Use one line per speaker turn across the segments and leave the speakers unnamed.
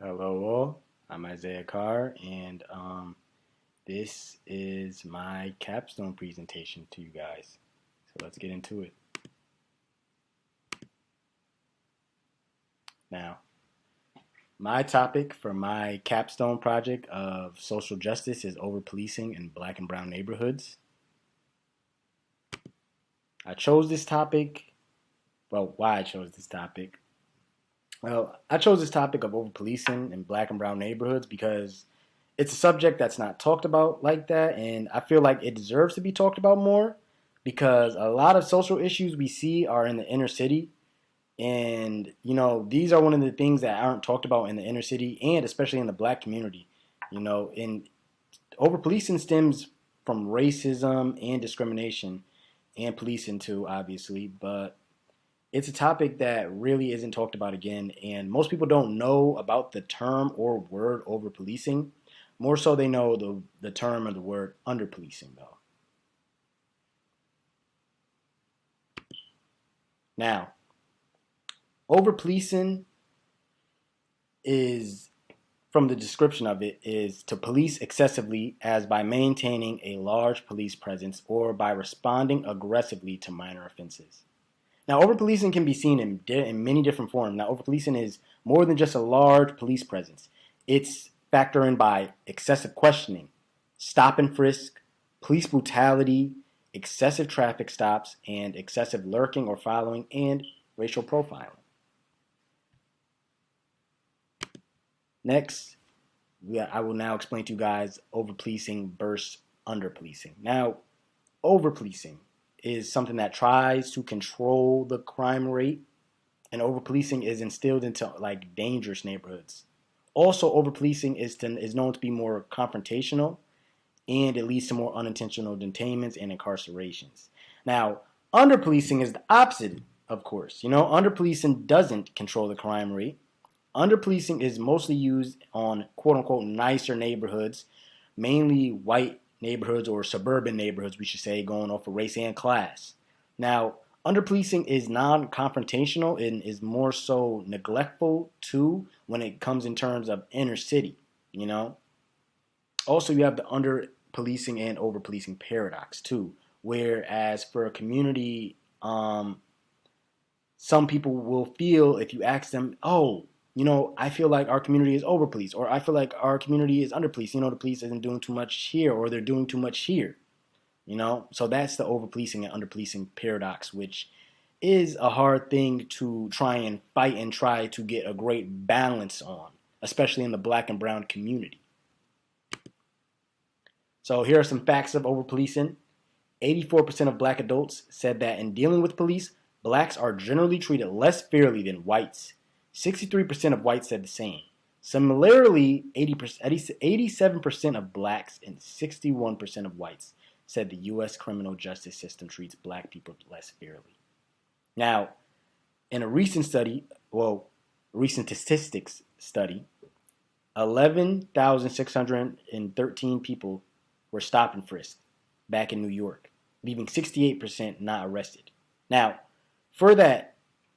Hello all, I'm Isaiah Carr, and this is my capstone presentation to you guys. So let's get into it. Now, my topic for my capstone project of social justice is over policing in black and brown neighborhoods. I chose this topic, why I chose this topic. Well, I chose this topic of over policing in black and brown neighborhoods because it's a subject that's not talked about like that, and I feel like it deserves to be talked about more because a lot of social issues we see are in the inner city, and these are one of the things that aren't talked about in the inner city and especially in the black community. And over policing stems from racism and discrimination and policing too, obviously, but it's a topic that really isn't talked about again, and most people don't know about the term or word over policing. More so, they know the term or the word under policing, though. Now, over policing is, from the description of it, is to police excessively as by maintaining a large police presence or by responding aggressively to minor offenses. Now, over policing can be seen in many different forms. Now, over policing is more than just a large police presence. It's factored in by excessive questioning, stop and frisk, police brutality, excessive traffic stops, and excessive lurking or following, and racial profiling. Next, I will now explain to you guys over policing versus under policing. Now, over policing is something that tries to control the crime rate, and over policing is instilled into like dangerous neighborhoods. Also, over policing is known to be more confrontational, and it leads to more unintentional detainments and incarcerations. Now, under policing is the opposite, of course. Under policing doesn't control the crime rate. Under policing is mostly used on quote unquote nicer neighborhoods, mainly white neighborhoods or suburban neighborhoods, we should say, going off of race and class. Now, under policing is non confrontational and is more so neglectful too when it comes in terms of inner city, you know? Also, you have the under policing and over policing paradox too, whereas for a community, some people will feel if you ask them, oh, I feel like our community is over policed, or I feel like our community is under policed. The police isn't doing too much here, or they're doing too much here. So that's the over policing and under policing paradox, which is a hard thing to try and fight and try to get a great balance on, especially in the black and brown community. So here are some facts of over policing. 84% of black adults said that in dealing with police, blacks are generally treated less fairly than whites. 63% of whites said the same. Similarly, 87% of blacks and 61% of whites said the U.S. criminal justice system treats black people less fairly. Now, in a recent recent statistics study, 11,613 people were stopped and frisked back in New York, leaving 68% not arrested. Now, for that,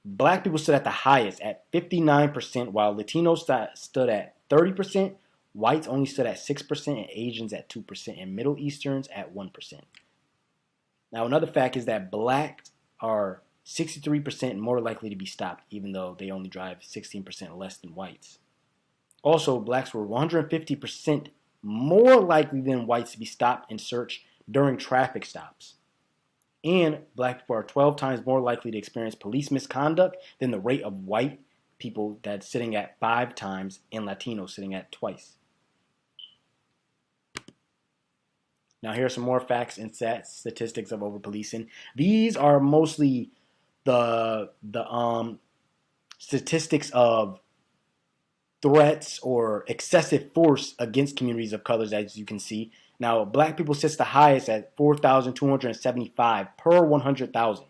black people stood at the highest at 59%, while Latinos stood at 30%, whites only stood at 6%, and Asians at 2%, and Middle Easterns at 1%. Now, another fact is that blacks are 63% more likely to be stopped, even though they only drive 16% less than whites. Also, blacks were 150% more likely than whites to be stopped and searched during traffic stops. And black people are 12 times more likely to experience police misconduct than the rate of white people, that's sitting at 5 times, and Latinos sitting at twice. Now here are some more facts and statistics of over policing. These are mostly the statistics of threats or excessive force against communities of colors, as you can see. Now, black people sits the highest at 4,275 per 100,000.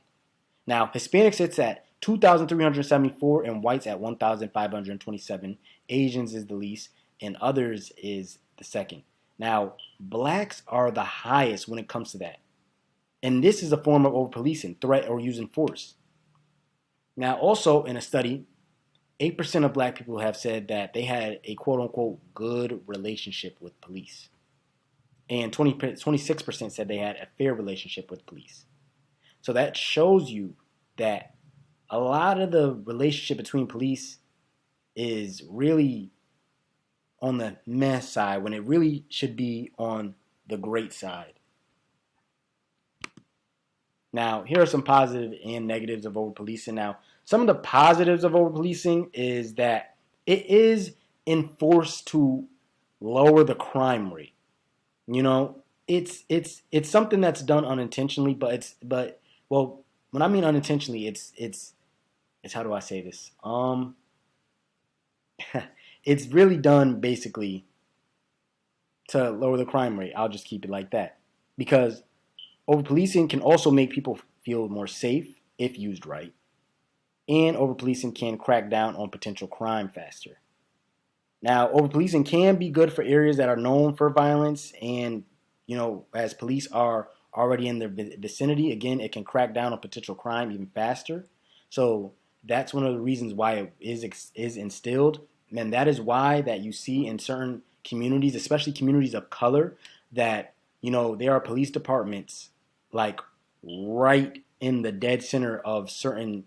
Now, Hispanic sits at 2,374 and whites at 1,527. Asians is the least and others is the second. Now, blacks are the highest when it comes to that. And this is a form of over policing, threat or using force. Now, also in a study, 8% of black people have said that they had a quote unquote good relationship with police. And 26% said they had a fair relationship with police. So that shows you that a lot of the relationship between police is really on the meh side when it really should be on the great side. Now, here are some positive and negatives of over policing. Now, some of the positives of over policing is that it is enforced to lower the crime rate. You know, it's something that's done unintentionally, but well, when I mean unintentionally, it's how do I say this? It's really done basically to lower the crime rate. I'll just keep it like that. Because over policing can also make people feel more safe if used right. And over policing can crack down on potential crime faster. Now, over policing can be good for areas that are known for violence, and as police are already in their vicinity, again, it can crack down on potential crime even faster. So that's one of the reasons why it is instilled, and that is why that you see in certain communities, especially communities of color, that there are police departments like right in the dead center of certain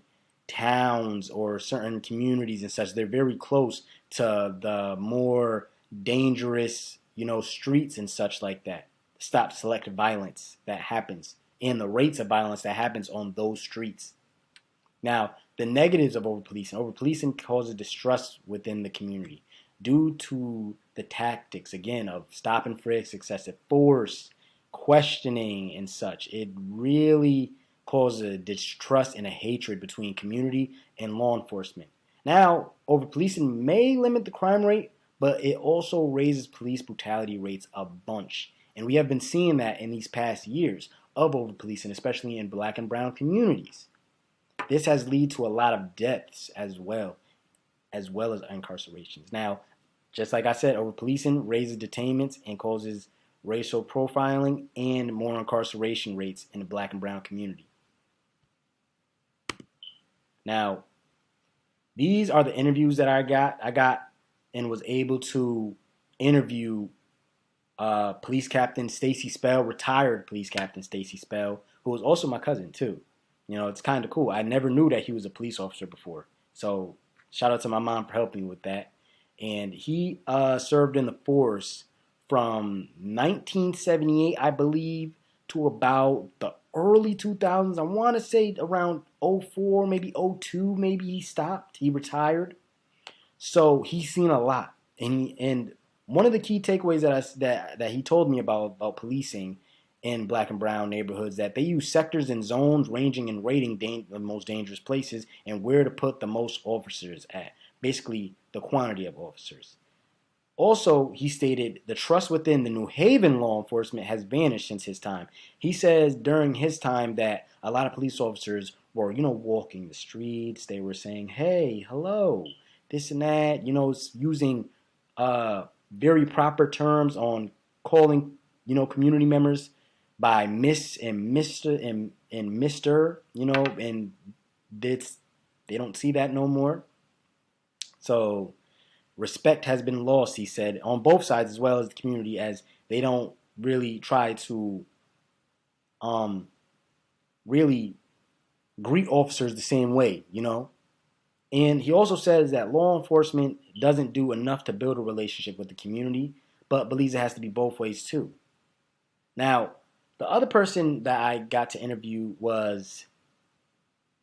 towns or certain communities and such. They're very close to the more dangerous, streets and such like that. Stop selective violence that happens and the rates of violence that happens on those streets. Now, the negatives of over-policing causes distrust within the community due to the tactics, again, of stop and frisk, excessive force, questioning, and such. It really causes a distrust and a hatred between community and law enforcement. Now, over-policing may limit the crime rate, but it also raises police brutality rates a bunch. And we have been seeing that in these past years of over-policing, especially in black and brown communities. This has led to a lot of deaths as well as incarcerations. Now, just like I said, over-policing raises detainments and causes racial profiling and more incarceration rates in the black and brown community. Now, these are the interviews that I got and was able to interview Police Captain Stacy Spell, retired Police Captain Stacy Spell, who was also my cousin too. It's kind of cool. I never knew that he was a police officer before. So shout out to my mom for helping me with that. And he served in the force from 1978, I believe, to about the early 2000s. I want to say around 04, maybe 02, maybe he stopped. He retired. So he's seen a lot. And one of the key takeaways that he told me about policing in black and brown neighborhoods, that they use sectors and zones ranging and rating the most dangerous places and where to put the most officers at. Basically, the quantity of officers. Also, he stated the trust within the New Haven law enforcement has vanished since his time. He says during his time that a lot of police officers were, walking the streets. They were saying, hey, hello, this and that, using very proper terms on calling, community members by Miss and Mr. and Mr. And they don't see that no more. So respect has been lost, he said, on both sides as well as the community, as they don't really try to really greet officers the same way, And he also says that law enforcement doesn't do enough to build a relationship with the community, but believes it has to be both ways too. Now, the other person that I got to interview was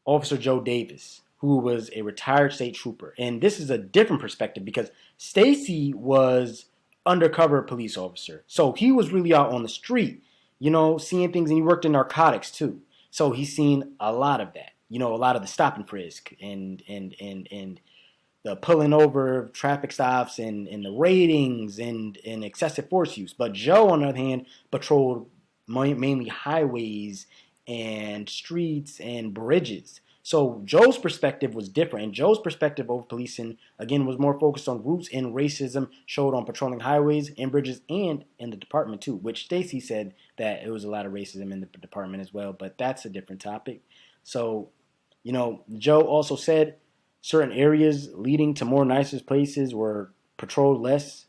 Officer Joe Davis, who was a retired state trooper. And this is a different perspective because Stacy was undercover police officer. So he was really out on the street, seeing things, and he worked in narcotics too. So he's seen a lot of that, a lot of the stop and frisk and the pulling over traffic stops and the ratings and excessive force use. But Joe, on the other hand, patrolled mainly highways and streets and bridges. So Joe's perspective was different. And Joe's perspective over policing, again, was more focused on roots and racism showed on patrolling highways and bridges and in the department too, which Stacy said that it was a lot of racism in the department as well. But that's a different topic. So, Joe also said certain areas leading to more nicer places were patrolled less,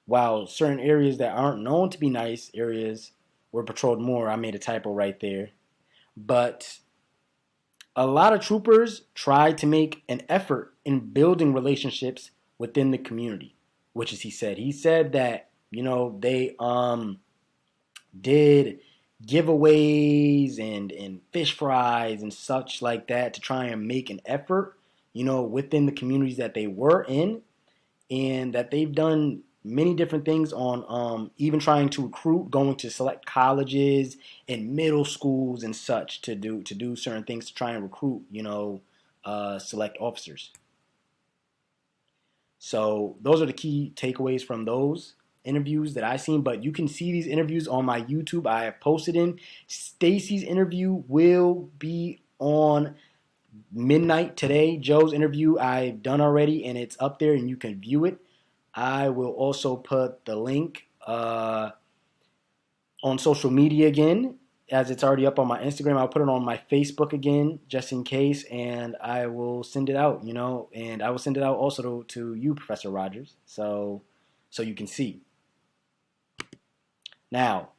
while certain areas that aren't known to be nice areas were patrolled more. I made a typo right there. But a lot of troopers tried to make an effort in building relationships within the community, which is he said. He said that, they did giveaways and fish fries and such like that to try and make an effort, within the communities that they were in, and that they've done many different things on even trying to recruit, going to select colleges and middle schools and such to do certain things to try and recruit, select officers. So those are the key takeaways from those interviews that I've seen. But you can see these interviews on my YouTube. I have posted in. Stacy's interview will be on midnight today. Joe's interview I've done already, and it's up there, and you can view it. I will also put the link on social media again, as it's already up on my Instagram. I'll put it on my Facebook again, just in case, and I will send it out, and I will send it out also to you, Professor Rogers, so you can see. Now,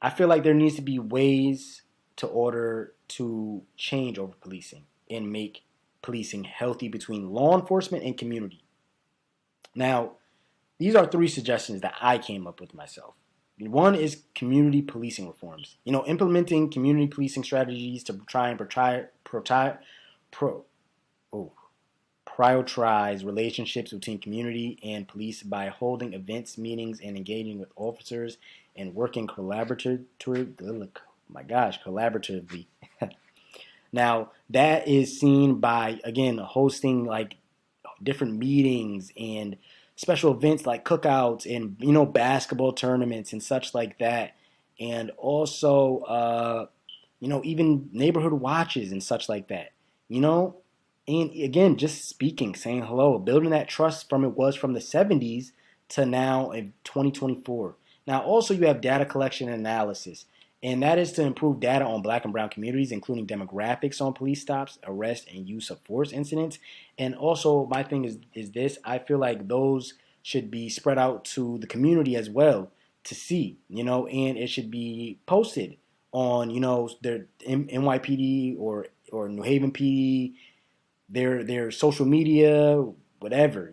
I feel like there needs to be ways to order to change over policing and make policing healthy between law enforcement and community. Now, these are 3 suggestions that I came up with myself. One is community policing reforms. Implementing community policing strategies to try and prioritize relationships between community and police by holding events, meetings, and engaging with officers and working collaboratively. Now, that is seen by, again, hosting like different meetings and special events like cookouts and, basketball tournaments and such like that. And also, even neighborhood watches and such like that, and again, just speaking, saying hello, building that trust from the 70s to now in 2024. Now, also you have data collection and analysis, and that is to improve data on Black and brown communities, including demographics on police stops, arrest, and use of force incidents. And also, my thing is this: I feel like those should be spread out to the community as well to see, and it should be posted on, their NYPD or New Haven PD, their social media, whatever,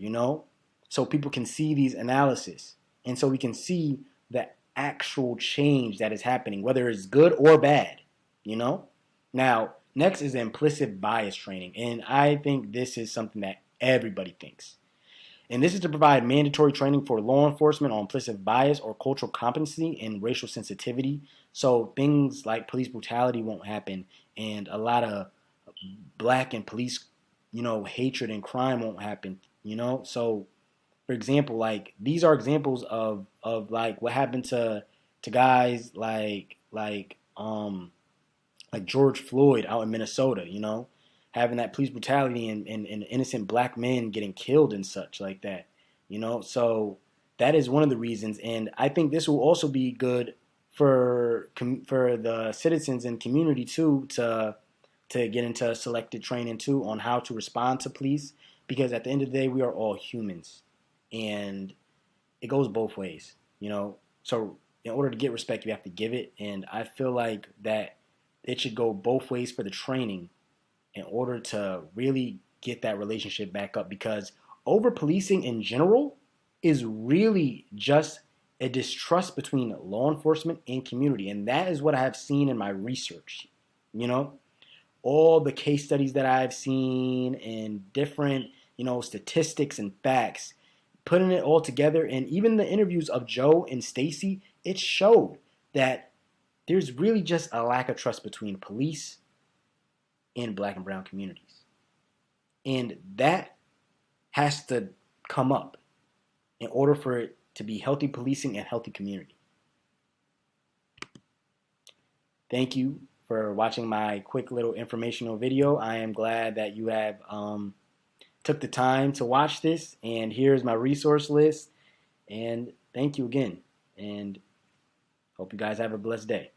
so people can see these analysis, and so we can see the actual change that is happening, whether it's good or bad, Now, next is implicit bias training, and I think this is something that everybody thinks. And this is to provide mandatory training for law enforcement on implicit bias or cultural competency and racial sensitivity, so things like police brutality won't happen, and a lot of Black and police, hatred and crime won't happen, So, for example, like these are examples of like what happened to guys like George Floyd out in Minnesota, having that police brutality and innocent Black men getting killed and such like that, So that is one of the reasons, and I think this will also be good for the citizens and community too to get into selected training too on how to respond to police, because at the end of the day we are all humans, and it goes both ways, So in order to get respect, you have to give it, and I feel like that it should go both ways for the training in order to really get that relationship back up, because over policing in general is really just a distrust between law enforcement and community, and that is what I have seen in my research, all the case studies that I've seen and different, statistics and facts, putting it all together, and even the interviews of Joe and Stacy, it showed that there's really just a lack of trust between police and Black and brown communities. And that has to come up in order for it to be healthy policing and healthy community. Thank you for watching my quick little informational video. I am glad that you have took the time to watch this, and here's my resource list, and thank you again, and hope you guys have a blessed day.